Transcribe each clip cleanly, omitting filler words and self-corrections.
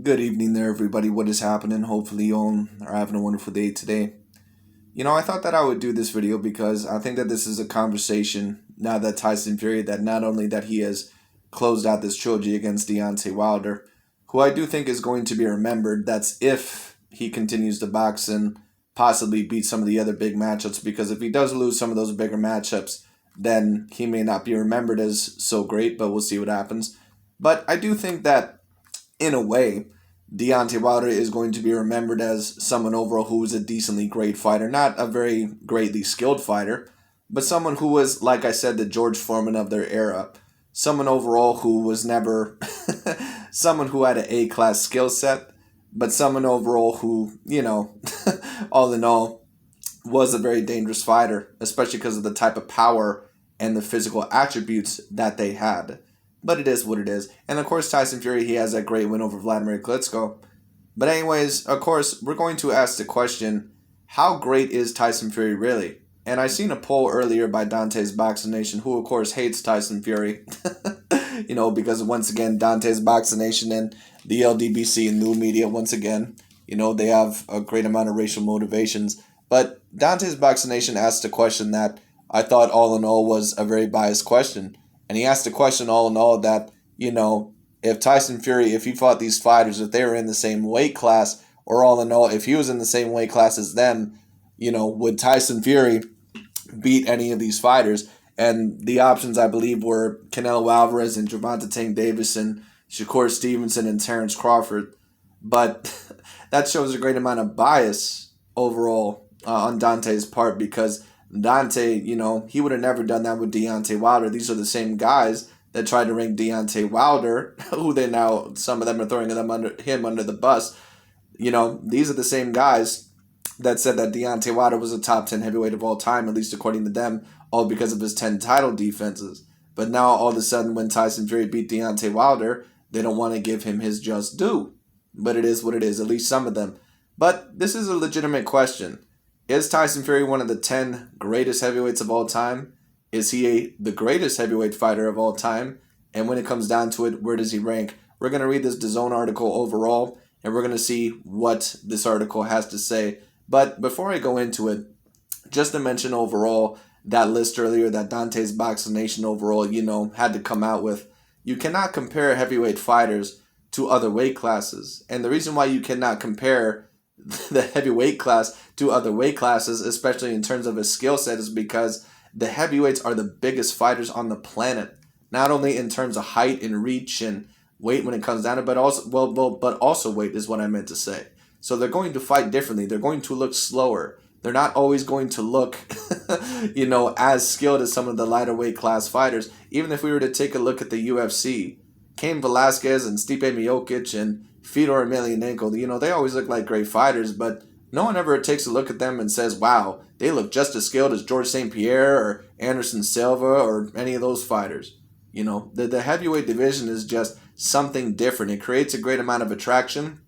Good evening there, everybody. What is happening? Hopefully, you all are having a wonderful day today. I thought that I would do this video because I think that this is a conversation now that Tyson Fury, that not only that he has closed out this trilogy against Deontay Wilder, who I do think is going to be remembered. That's if he continues to box and possibly beat some of the other big matchups. Because if he does lose some of those bigger matchups, then he may not be remembered as so great. But we'll see what happens. But I do think that in a way, Deontay Wilder is going to be remembered as someone overall who was a decently great fighter, not a very greatly skilled fighter, but someone who was, like I said, the George Foreman of their era. Someone overall who was never someone who had an A class skill set, but someone overall who, all in all, was a very dangerous fighter, especially because of the type of power and the physical attributes that they had. But it is what it is. And of course, Tyson Fury, he has that great win over Vladimir Klitschko. But anyways, of course, we're going to ask the question, how great is Tyson Fury really? And I seen a poll earlier by Dante's Boxing Nation, who of course hates Tyson Fury. Because once again, Dante's Boxing Nation and the LDBC and new media, once again, they have a great amount of racial motivations. But Dante's Boxing Nation asked a question that I thought all in all was a very biased question. And he asked a question all in all that, if Tyson Fury, if he fought these fighters, if they were in the same weight class, or all in all, if he was in the same weight class as them, would Tyson Fury beat any of these fighters? And the options, I believe, were Canelo Alvarez and Gervonta Tank Davis and Shakur Stevenson and Terrence Crawford. But that shows a great amount of bias overall on Dante's part, because Dante, he would have never done that with Deontay Wilder. These are the same guys that tried to rank Deontay Wilder, who they now, some of them are throwing him under the bus. These are the same guys that said that Deontay Wilder was a top 10 heavyweight of all time, at least according to them, all because of his 10 title defenses. But now, all of a sudden, when Tyson Fury beat Deontay Wilder, they don't want to give him his just due. But it is what it is, at least some of them. But this is a legitimate question. Is Tyson Fury one of the 10 greatest heavyweights of all time? Is he the greatest heavyweight fighter of all time? And when it comes down to it, where does he rank? We're going to read this DAZN article overall, and we're going to see what this article has to say. But before I go into it, just to mention overall, that list earlier that Dante's Boxing Nation overall, had to come out with, you cannot compare heavyweight fighters to other weight classes. And the reason why you cannot compare the heavyweight class to other weight classes, especially in terms of his skill set, is because the heavyweights are the biggest fighters on the planet. Not only in terms of height and reach and weight when it comes down to it, but also weight is what I meant to say. So they're going to fight differently. They're going to look slower. They're not always going to look, as skilled as some of the lighter weight class fighters. Even if we were to take a look at the UFC, Cain Velasquez and Stipe Miocic and Fedor Emelianenko, they always look like great fighters, but no one ever takes a look at them and says, wow, they look just as skilled as George St. Pierre or Anderson Silva or any of those fighters. The heavyweight division is just something different. It creates a great amount of attraction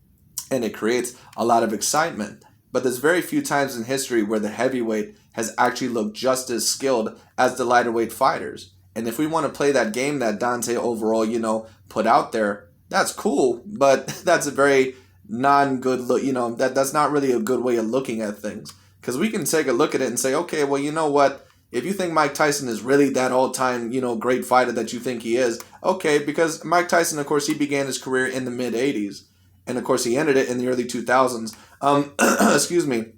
and it creates a lot of excitement. But there's very few times in history where the heavyweight has actually looked just as skilled as the lighter weight fighters. And if we want to play that game that Dante overall, put out there, that's cool, but that's a very non-good look, that's not really a good way of looking at things. Because we can take a look at it and say, okay, well, you know what? If you think Mike Tyson is really that all-time, great fighter that you think he is, okay, because Mike Tyson, of course, he began his career in the mid-'80s. And, of course, he ended it in the early 2000s. Excuse me.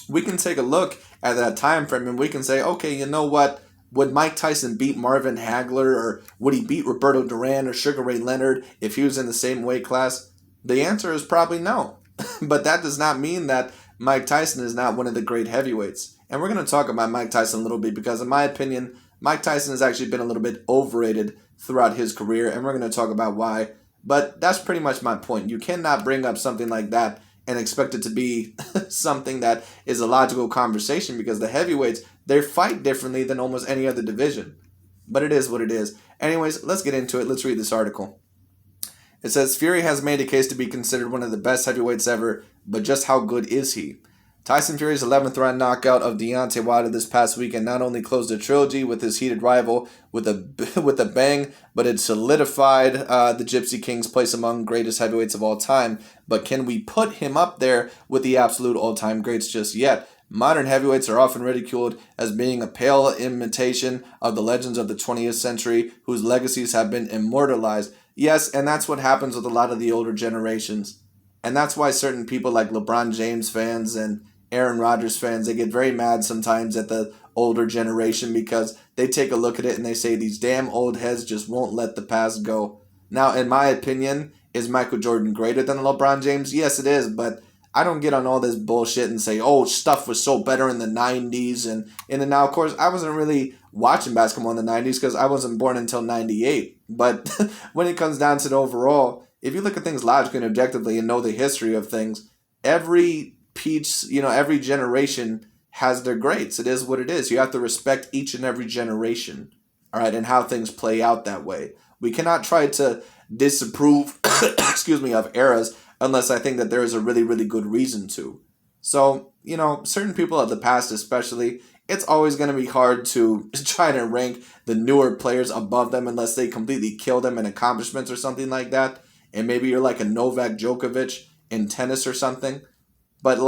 We can take a look at that time frame and we can say, okay, you know what? Would Mike Tyson beat Marvin Hagler, or would he beat Roberto Duran or Sugar Ray Leonard if he was in the same weight class? The answer is probably no. But that does not mean that Mike Tyson is not one of the great heavyweights. And we're going to talk about Mike Tyson a little bit because, in my opinion, Mike Tyson has actually been a little bit overrated throughout his career, and we're going to talk about why. But that's pretty much my point. You cannot bring up something like that and expect it to be something that is a logical conversation, because the heavyweights, they fight differently than almost any other division. But it is what it is. Anyways, let's get into it. Let's read this article. It says, Fury has made a case to be considered one of the best heavyweights ever, but just how good is he? Tyson Fury's 11th round knockout of Deontay Wilder this past weekend not only closed a trilogy with his heated rival with a with a bang, but it solidified the Gypsy King's place among greatest heavyweights of all time. But can we put him up there with the absolute all-time greats just yet? Modern heavyweights are often ridiculed as being a pale imitation of the legends of the 20th century whose legacies have been immortalized. Yes, and that's what happens with a lot of the older generations. And that's why certain people like LeBron James fans and Aaron Rodgers fans, they get very mad sometimes at the older generation because they take a look at it and they say these damn old heads just won't let the past go. Now, in my opinion, is Michael Jordan greater than LeBron James? Yes, it is, but I don't get on all this bullshit and say, oh, stuff was so better in the 90s. And now, of course, I wasn't really watching basketball in the 90s because I wasn't born until 98. But when it comes down to the overall, if you look at things logically and objectively and know the history of things, every every generation has their greats. It is what it is. You have to respect each and every generation, all right, and how things play out that way. We cannot try to disapprove, of eras unless I think that there is a really, really good reason to. So, certain people of the past especially, it's always going to be hard to try to rank the newer players above them unless they completely kill them in accomplishments or something like that. And maybe you're like a Novak Djokovic in tennis or something. But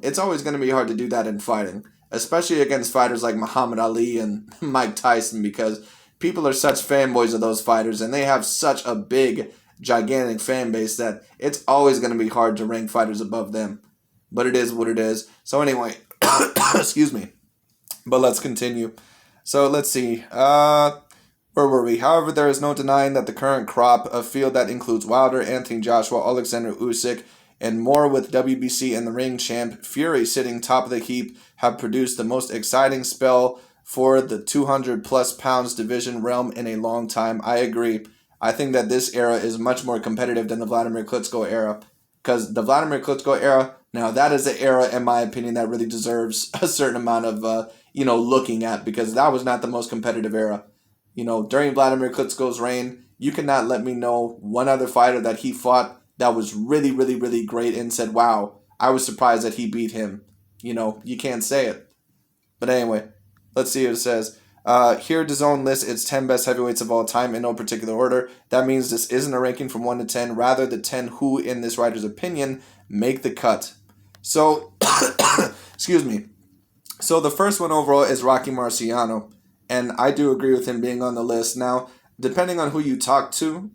it's always going to be hard to do that in fighting, especially against fighters like Muhammad Ali and Mike Tyson, because people are such fanboys of those fighters and they have such a big, gigantic fan base that it's always going to be hard to rank fighters above them. But it is what it is. So anyway, excuse me. But let's continue. So let's see. Where were we? However, there is no denying that the current crop of field that includes Wilder, Anthony Joshua, Alexander Usyk, and more with WBC and the ring champ Fury sitting top of the heap have produced the most exciting spell for the 200 plus pounds division realm in a long time. I agree. I think that this era is much more competitive than the Vladimir Klitschko era, because the Vladimir Klitschko era, now that is the era in my opinion that really deserves a certain amount of looking at, because that was not the most competitive era. During Vladimir Klitschko's reign, you cannot let me know one other fighter that he fought that was really, really, really great and said, wow, I was surprised that he beat him. You can't say it. But anyway, let's see what it says. Here, DAZN lists its 10 best heavyweights of all time in no particular order. That means this isn't a ranking from 1 to 10. Rather, the 10 who, in this writer's opinion, make the cut. So, excuse me. So the first one overall is Rocky Marciano. And I do agree with him being on the list. Now, depending on who you talk to,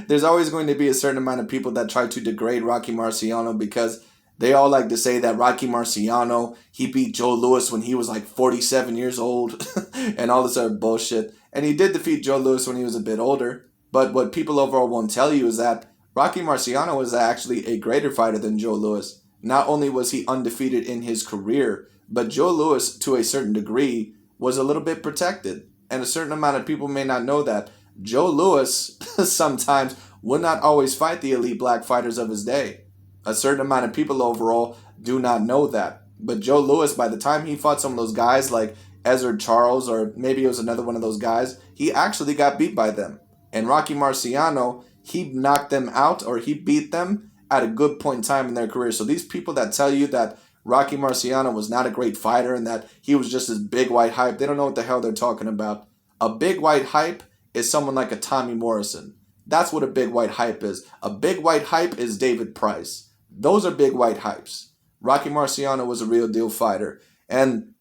there's always going to be a certain amount of people that try to degrade Rocky Marciano because they all like to say that Rocky Marciano, he beat Joe Louis when he was like 47 years old and all this other bullshit. And he did defeat Joe Louis when he was a bit older. But what people overall won't tell you is that Rocky Marciano was actually a greater fighter than Joe Louis. Not only was he undefeated in his career, but Joe Louis, to a certain degree, was a little bit protected. And a certain amount of people may not know that. Joe Louis sometimes would not always fight the elite black fighters of his day. A certain amount of people overall do not know that. But Joe Louis, by the time he fought some of those guys like Ezzard Charles, or maybe it was another one of those guys, he actually got beat by them. And Rocky Marciano, he knocked them out, or he beat them at a good point in time in their career. So these people that tell you that Rocky Marciano was not a great fighter and that he was just this big white hype, they don't know what the hell they're talking about. A big white hype is someone like a Tommy Morrison. That's what a big white hype is. A big white hype is David Price. Those are big white hypes. Rocky Marciano was a real deal fighter. And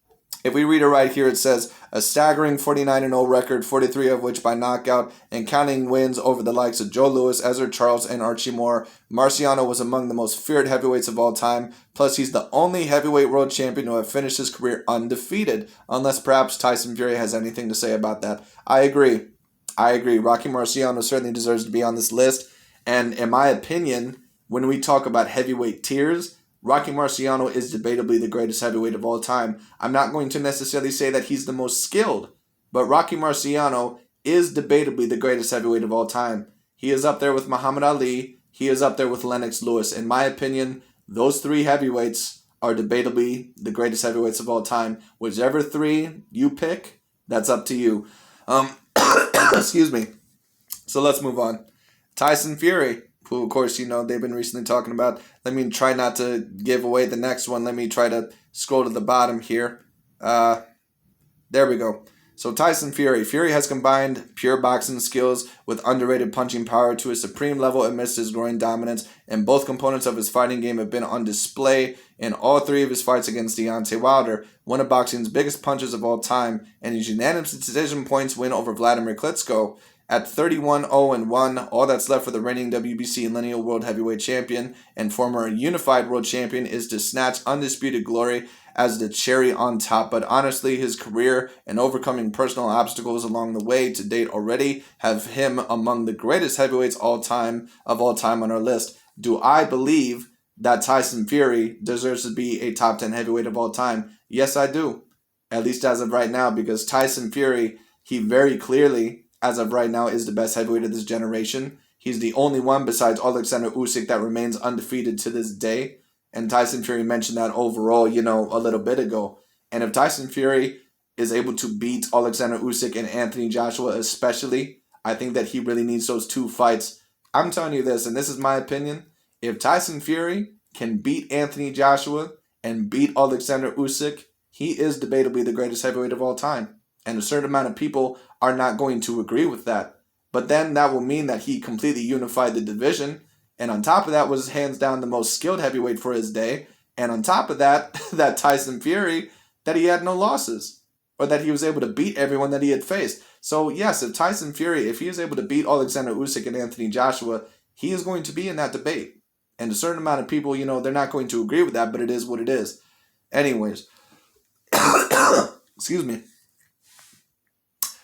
if we read it right here, it says, a staggering 49-0 record, 43 of which by knockout, and counting wins over the likes of Joe Louis, Ezzard Charles, and Archie Moore. Marciano was among the most feared heavyweights of all time. Plus, he's the only heavyweight world champion to have finished his career undefeated, unless perhaps Tyson Fury has anything to say about that. I agree. Rocky Marciano certainly deserves to be on this list. And in my opinion, when we talk about heavyweight tiers, Rocky Marciano is debatably the greatest heavyweight of all time. I'm not going to necessarily say that he's the most skilled, but Rocky Marciano is debatably the greatest heavyweight of all time. He is up there with Muhammad Ali. He is up there with Lennox Lewis. In my opinion, those three heavyweights are debatably the greatest heavyweights of all time. Whichever three you pick, that's up to you. Excuse me. So let's move on. Tyson Fury. who, of course, they've been recently talking about. Let me try not to give away the next one. Let me try to scroll to the bottom here. There we go. So Tyson Fury. Fury has combined pure boxing skills with underrated punching power to a supreme level amidst his growing dominance, and both components of his fighting game have been on display in all three of his fights against Deontay Wilder, one of boxing's biggest punchers of all time, and his unanimous decision points win over Vladimir Klitschko. At 31-0-1, all that's left for the reigning WBC lineal world heavyweight champion and former unified world champion is to snatch undisputed glory as the cherry on top. But honestly, his career and overcoming personal obstacles along the way to date already have him among the greatest heavyweights of all time on our list. Do I believe that Tyson Fury deserves to be a top 10 heavyweight of all time? Yes, I do. At least as of right now, because Tyson Fury, he very clearly, as of right now, is the best heavyweight of this generation. He's the only one besides Alexander Usyk that remains undefeated to this day. And Tyson Fury mentioned that overall, a little bit ago. And if Tyson Fury is able to beat Alexander Usyk and Anthony Joshua especially, I think that he really needs those two fights. I'm telling you this, and this is my opinion. If Tyson Fury can beat Anthony Joshua and beat Alexander Usyk, he is debatably the greatest heavyweight of all time. And a certain amount of people are not going to agree with that. But then that will mean that he completely unified the division. And on top of that was hands down the most skilled heavyweight for his day. And on top of that, that Tyson Fury, that he had no losses. Or that he was able to beat everyone that he had faced. So yes, if Tyson Fury, if he is able to beat Alexander Usyk and Anthony Joshua, he is going to be in that debate. And a certain amount of people, they're not going to agree with that, but it is what it is. Anyways. Excuse me.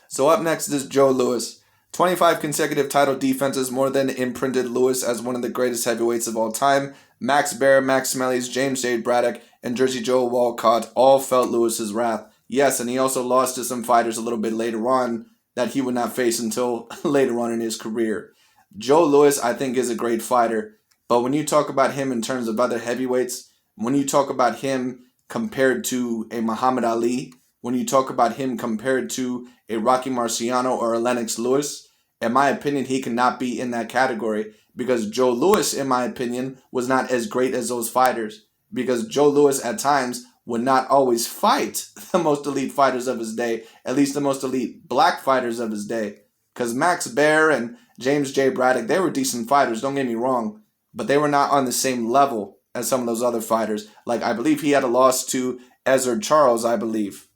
So up next is Joe Louis. 25 consecutive title defenses more than imprinted Louis as one of the greatest heavyweights of all time. Max Baer, Max Smellies, James J. Braddock, and Jersey Joe Walcott all felt Lewis's wrath. Yes, and he also lost to some fighters a little bit later on that he would not face until later on in his career. Joe Louis, I think, is a great fighter. But when you talk about him in terms of other heavyweights, when you talk about him compared to a Muhammad Ali, when you talk about him compared to a Rocky Marciano or a Lennox Lewis, in my opinion, he cannot be in that category because Joe Louis, in my opinion, was not as great as those fighters because Joe Louis at times would not always fight the most elite fighters of his day, at least the most elite black fighters of his day. Because Max Baer and James J. Braddock, they were decent fighters, don't get me wrong, but they were not on the same level as some of those other fighters. Like, I believe he had a loss to Ezra Charles, I believe.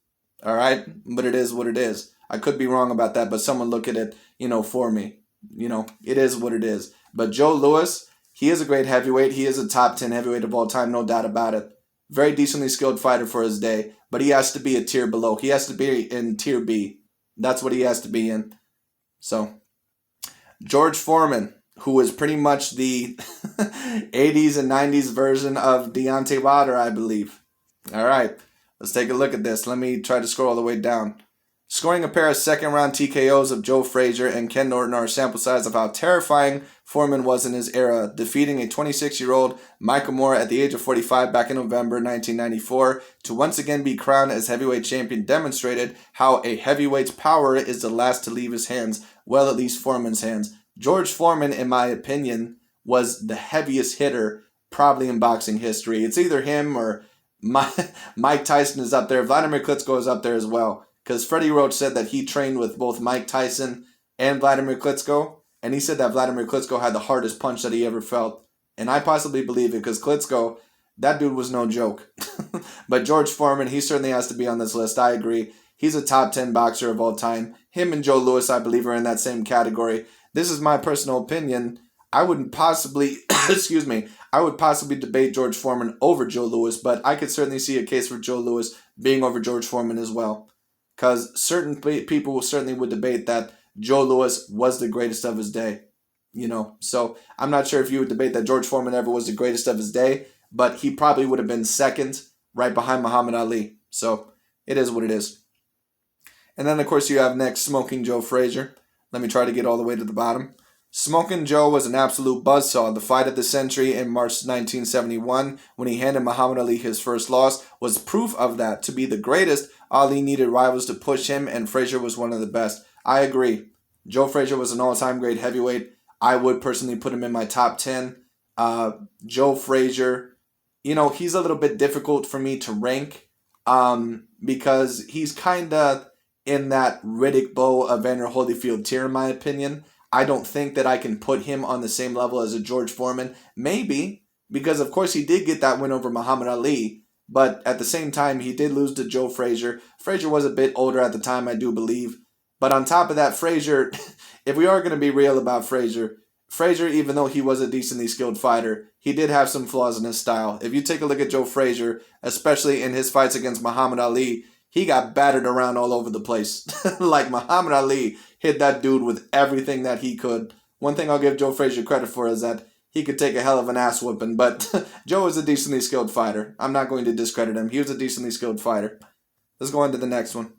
All right? But it is what it is. I could be wrong about that, but someone look at it, for me. It is what it is. But Joe Louis, he is a great heavyweight. He is a top 10 heavyweight of all time, no doubt about it. Very decently skilled fighter for his day, but he has to be a tier below. He has to be in tier B. That's what he has to be in. So, George Foreman, who is pretty much the 80s and 90s version of Deontay Wilder, I believe. All right, let's take a look at this. Let me try to scroll all the way down. Scoring a pair of second-round TKOs of Joe Frazier and Ken Norton are a sample size of how terrifying Foreman was in his era, defeating a 26-year-old Michael Moore at the age of 45 back in November 1994 to once again be crowned as heavyweight champion demonstrated how a heavyweight's power is the last to leave his hands, well, at least Foreman's hands. George Foreman, in my opinion, was the heaviest hitter probably in boxing history. It's either him or Mike Tyson is up there. Vladimir Klitschko is up there as well. Because Freddie Roach said that he trained with both Mike Tyson and Vladimir Klitschko. And he said that Vladimir Klitschko had the hardest punch that he ever felt. And I possibly believe it because Klitschko, that dude was no joke. But George Foreman, he certainly has to be on this list. I agree. He's a top 10 boxer of all time. Him and Joe Louis, I believe, are in that same category. This is my personal opinion. I wouldn't possibly, I would possibly debate George Foreman over Joe Louis. But I could certainly see a case for Joe Louis being over George Foreman as well. Because certain people certainly would debate that Joe Louis was the greatest of his day. So I'm not sure if you would debate that George Foreman ever was the greatest of his day, but he probably would have been second right behind Muhammad Ali. So it is what it is. And then, of course, you have next Smoking Joe Frazier. Let me try to get all the way to the bottom. Smoking Joe was an absolute buzzsaw. The fight of the century in March 1971, when he handed Muhammad Ali his first loss, was proof of that. To be the greatest, Ali needed rivals to push him, and Frazier was one of the best. I agree. Joe Frazier was an all-time great heavyweight. I would personally put him in my top 10. Joe Frazier, he's a little bit difficult for me to rank because he's kind of in that Riddick Bowe Evander Holyfield tier, in my opinion. I don't think that I can put him on the same level as a George Foreman. Maybe, because of course he did get that win over Muhammad Ali, but at the same time he did lose to Joe Frazier. Frazier was a bit older at the time, I do believe. But on top of that, Frazier, if we are going to be real about Frazier, even though he was a decently skilled fighter, he did have some flaws in his style. If you take a look at Joe Frazier, especially in his fights against Muhammad Ali, he got battered around all over the place. Like Muhammad Ali hit that dude with everything that he could. One thing I'll give Joe Frazier credit for is that he could take a hell of an ass whooping, but Joe is a decently skilled fighter. I'm not going to discredit him. He was a decently skilled fighter. Let's go on to the next one.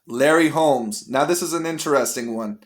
Larry Holmes. Now this is an interesting one.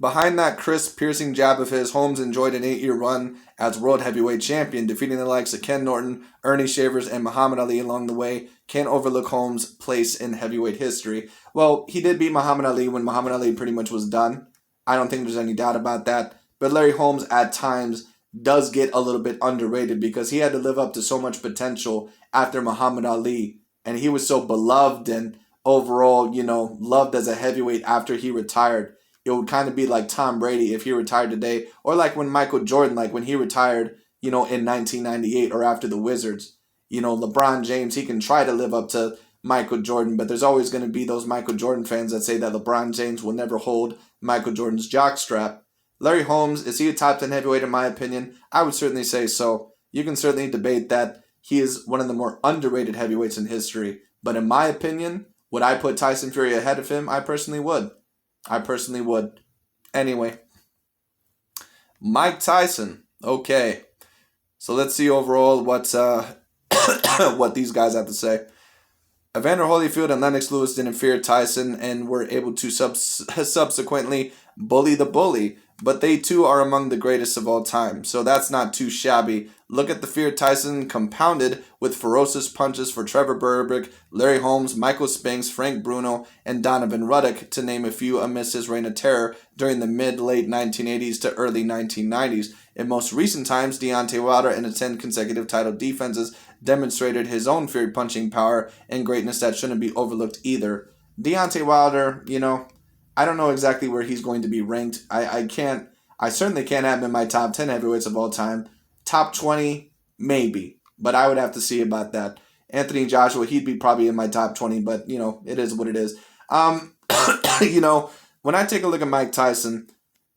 Behind that crisp, piercing jab of his, Holmes enjoyed an 8-year run as world heavyweight champion, defeating the likes of Ken Norton, Ernie Shavers, and Muhammad Ali along the way. Can't overlook Holmes' place in heavyweight history. Well, he did beat Muhammad Ali when Muhammad Ali pretty much was done. I don't think there's any doubt about that. But Larry Holmes, at times, does get a little bit underrated because he had to live up to so much potential after Muhammad Ali. And he was so beloved and overall, loved as a heavyweight after he retired. It would kind of be like Tom Brady if he retired today, or like when Michael Jordan, like when he retired, in 1998 or after the Wizards. LeBron James, he can try to live up to Michael Jordan, but there's always going to be those Michael Jordan fans that say that LeBron James will never hold Michael Jordan's jockstrap. Larry Holmes, is he a top 10 heavyweight in my opinion? I would certainly say so. You can certainly debate that he is one of the more underrated heavyweights in history, but in my opinion, would I put Tyson Fury ahead of him? I personally would. Anyway, Mike Tyson. Okay, so let's see overall what what these guys have to say. Evander Holyfield and Lennox Lewis didn't fear Tyson and were able to subsequently bully the bully, but they too are among the greatest of all time, so that's not too shabby. Look at the fear Tyson compounded with ferocious punches for Trevor Berbick, Larry Holmes, Michael Spinks, Frank Bruno, and Donovan Ruddock, to name a few amidst his reign of terror during the mid-late 1980s to early 1990s. In most recent times, Deontay Wilder in his 10 consecutive title defenses demonstrated his own feared punching power and greatness that shouldn't be overlooked either. Deontay Wilder, I don't know exactly where he's going to be ranked. I certainly can't have him in my top 10 heavyweights of all time. Top 20, maybe, but I would have to see about that. Anthony Joshua, he'd be probably in my top 20, but it is what it is. When I take a look at Mike Tyson,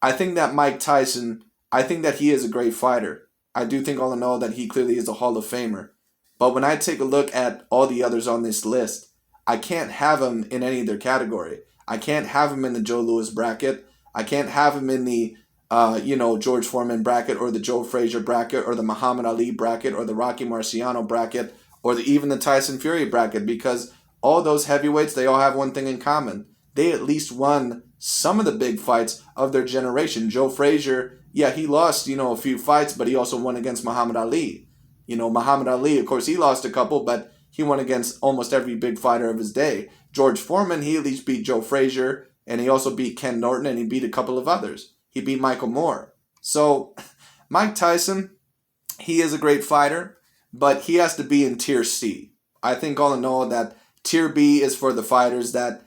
I think that he is a great fighter. I do think all in all that he clearly is a Hall of Famer. But when I take a look at all the others on this list, I can't have him in any of their category. I can't have him in the Joe Louis bracket. I can't have him in the George Foreman bracket, or the Joe Frazier bracket, or the Muhammad Ali bracket, or the Rocky Marciano bracket, or even the Tyson Fury bracket, because all those heavyweights, they all have one thing in common. They at least won some of the big fights of their generation. Joe Frazier, yeah, he lost, a few fights, but he also won against Muhammad Ali. Muhammad Ali, of course, he lost a couple, but he won against almost every big fighter of his day. George Foreman, he at least beat Joe Frazier, and he also beat Ken Norton, and he beat a couple of others. He beat Michael Moore. So, Mike Tyson, he is a great fighter, but he has to be in Tier C. I think all in all that Tier B is for the fighters that,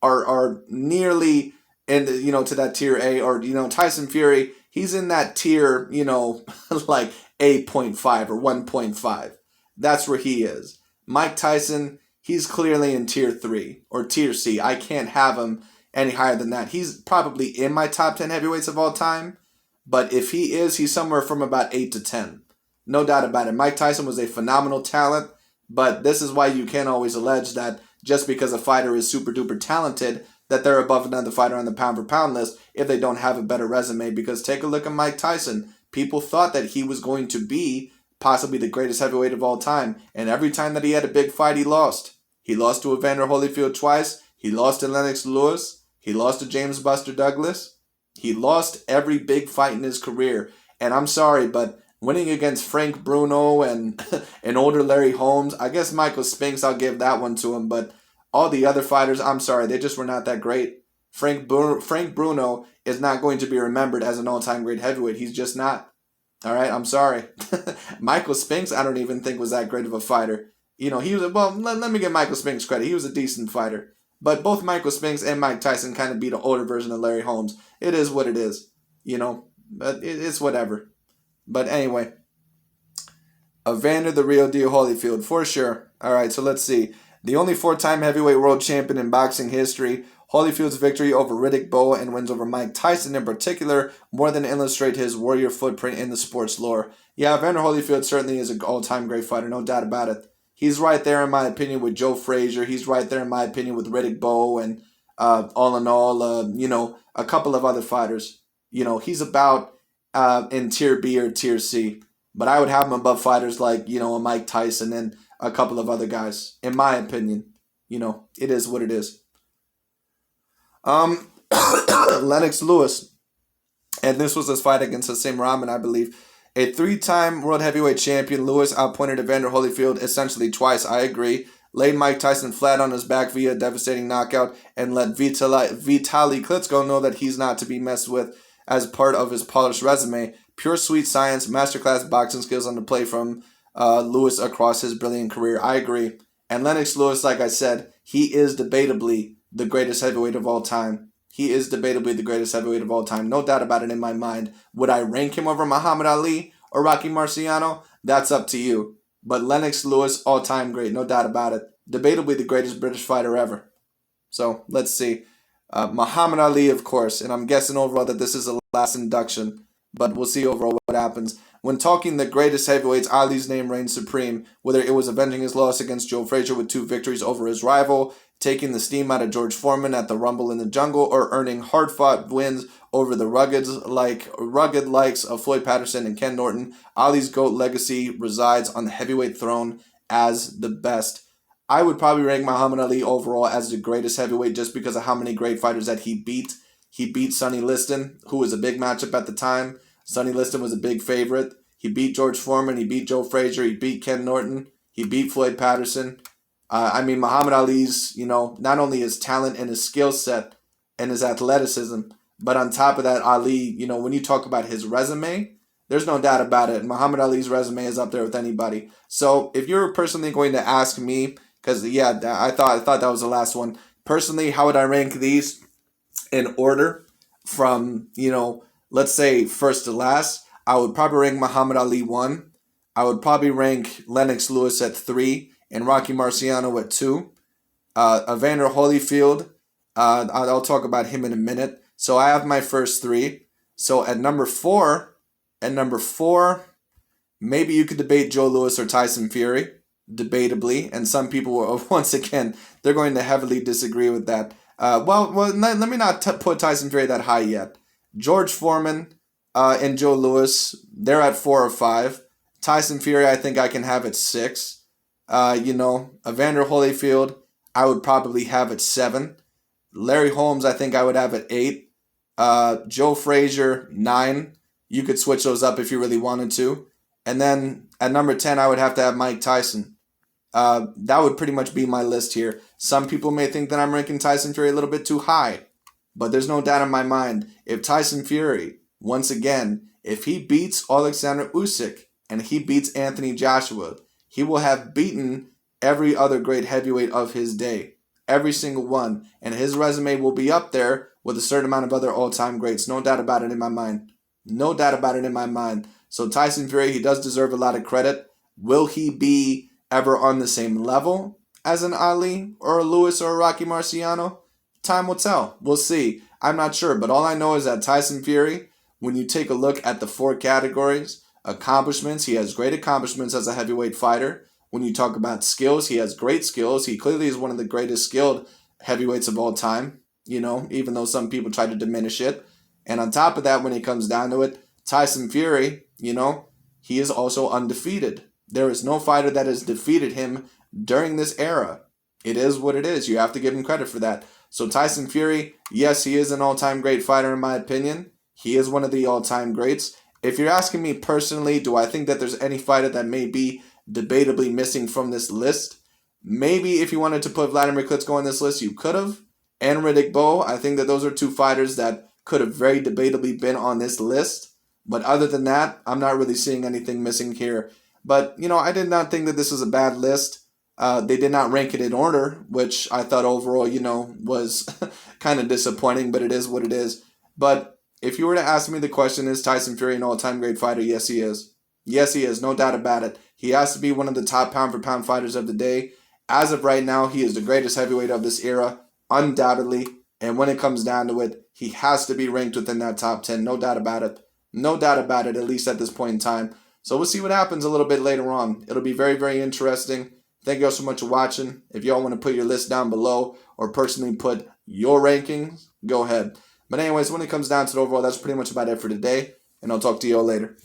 are nearly in, to that Tier A, or, Tyson Fury, he's in that tier, like 8.5 or 1.5. That's where he is. Mike Tyson, he's clearly in Tier 3 or Tier C. I can't have him any higher than that. He's probably in my top 10 heavyweights of all time, but if he is, he's somewhere from about 8 to 10. No doubt about it. Mike Tyson was a phenomenal talent, but this is why you can't always allege that just because a fighter is super duper talented, that they're above another fighter on the pound for pound list if they don't have a better resume. Because take a look at Mike Tyson. People thought that he was going to be possibly the greatest heavyweight of all time, and every time that he had a big fight, he lost. He lost to Evander Holyfield twice. He lost to Lennox Lewis. He lost to James Buster Douglas. He lost every big fight in his career. And I'm sorry, but winning against Frank Bruno and an older Larry Holmes, I guess Michael Spinks, I'll give that one to him. But all the other fighters, I'm sorry, they just were not that great. Frank Bruno is not going to be remembered as an all-time great heavyweight. He's just not. All right, I'm sorry. Michael Spinks, I don't even think was that great of a fighter. He was, well, let me give Michael Spinks credit. He was a decent fighter. But both Michael Spinks and Mike Tyson kind of beat an older version of Larry Holmes. It is what it is, but it's whatever. But anyway, Evander the real deal Holyfield, for sure. All right, so let's see. The only 4-time heavyweight world champion in boxing history, Holyfield's victory over Riddick Bowe and wins over Mike Tyson in particular more than illustrate his warrior footprint in the sport's lore. Yeah, Evander Holyfield certainly is an all-time great fighter, no doubt about it. He's right there, in my opinion, with Joe Frazier. He's right there, in my opinion, with Riddick Bowe and all in all, a couple of other fighters. He's about in Tier B or Tier C. But I would have him above fighters like, a Mike Tyson and a couple of other guys, in my opinion. It is what it is. Lennox Lewis, and this was his fight against Hasim Rahman, I believe. A 3-time world heavyweight champion, Lewis outpointed Evander Holyfield essentially twice, I agree. Laid Mike Tyson flat on his back via a devastating knockout and let Vitaly Klitschko know that he's not to be messed with as part of his polished resume. Pure sweet science, masterclass boxing skills on the play from Lewis across his brilliant career. I agree. And Lennox Lewis, like I said, he is debatably the greatest heavyweight of all time. He is debatably the greatest heavyweight of all time. No doubt about it in my mind. Would I rank him over Muhammad Ali or Rocky Marciano? That's up to you. But Lennox Lewis, all-time great. No doubt about it. Debatably the greatest British fighter ever. So, let's see. Muhammad Ali, of course. And I'm guessing overall that this is the last induction. But we'll see overall what happens. When talking the greatest heavyweights, Ali's name reigns supreme, whether it was avenging his loss against Joe Frazier with 2 victories over his rival, taking the steam out of George Foreman at the Rumble in the Jungle, or earning hard-fought wins over the rugged likes of Floyd Patterson and Ken Norton. Ali's GOAT legacy resides on the heavyweight throne as the best. I would probably rank Muhammad Ali overall as the greatest heavyweight just because of how many great fighters that he beat. He beat Sonny Liston, who was a big matchup at the time. Sonny Liston was a big favorite. He beat George Foreman. He beat Joe Frazier. He beat Ken Norton. He beat Floyd Patterson. Muhammad Ali's, not only his talent and his skill set and his athleticism, but on top of that, Ali, when you talk about his resume, there's no doubt about it. Muhammad Ali's resume is up there with anybody. So if you're personally going to ask me, because, I thought that was the last one. Personally, how would I rank these in order from, let's say first to last? I would probably rank Muhammad Ali 1. I would probably rank Lennox Lewis at 3 and Rocky Marciano at 2. Evander Holyfield, I'll talk about him in a minute. So I have my first 3. So at number 4, maybe you could debate Joe Louis or Tyson Fury, debatably. And some people, once again, they're going to heavily disagree with that. Let me not put Tyson Fury that high yet. George Foreman and Joe Louis, they're at 4 or 5. Tyson Fury, I think I can have at 6. Evander Holyfield, I would probably have at 7. Larry Holmes, I think I would have at 8. Joe Frazier, 9. You could switch those up if you really wanted to. And then at number 10, I would have to have Mike Tyson. That would pretty much be my list here. Some people may think that I'm ranking Tyson Fury a little bit too high. But there's no doubt in my mind, if Tyson Fury, once again, if he beats Alexander Usyk and he beats Anthony Joshua, he will have beaten every other great heavyweight of his day. Every single one. And his resume will be up there with a certain amount of other all-time greats. No doubt about it in my mind. No doubt about it in my mind. So Tyson Fury, he does deserve a lot of credit. Will he be ever on the same level as an Ali or a Lewis or a Rocky Marciano? Time will tell. We'll see. I'm not sure. But all I know is that Tyson Fury, when you take a look at the 4 categories, accomplishments, he has great accomplishments as a heavyweight fighter. When you talk about skills, he has great skills. He clearly is one of the greatest skilled heavyweights of all time, even though some people try to diminish it. And on top of that, when it comes down to it, Tyson Fury, he is also undefeated. There is no fighter that has defeated him during this era. It is what it is. You have to give him credit for that. So Tyson Fury, yes, he is an all-time great fighter in my opinion. He is one of the all-time greats. If you're asking me personally, do I think that there's any fighter that may be debatably missing from this list? Maybe if you wanted to put Vladimir Klitschko on this list, you could have. and Riddick Bowe. I think that those are two fighters that could have very debatably been on this list. But other than that, I'm not really seeing anything missing here. But, I did not think that this was a bad list. They did not rank it in order, which I thought overall, was kind of disappointing, but it is what it is. But if you were to ask me the question, is Tyson Fury an all-time great fighter? Yes, he is. Yes, he is. No doubt about it. He has to be one of the top pound-for-pound fighters of the day. As of right now, he is the greatest heavyweight of this era, undoubtedly. And when it comes down to it, he has to be ranked within that top 10. No doubt about it. No doubt about it, at least at this point in time. So we'll see what happens a little bit later on. It'll be very, very interesting. Thank you all so much for watching. If y'all want to put your list down below or personally put your rankings, go ahead. But anyways, when it comes down to the overall, that's pretty much about it for today. And I'll talk to y'all later.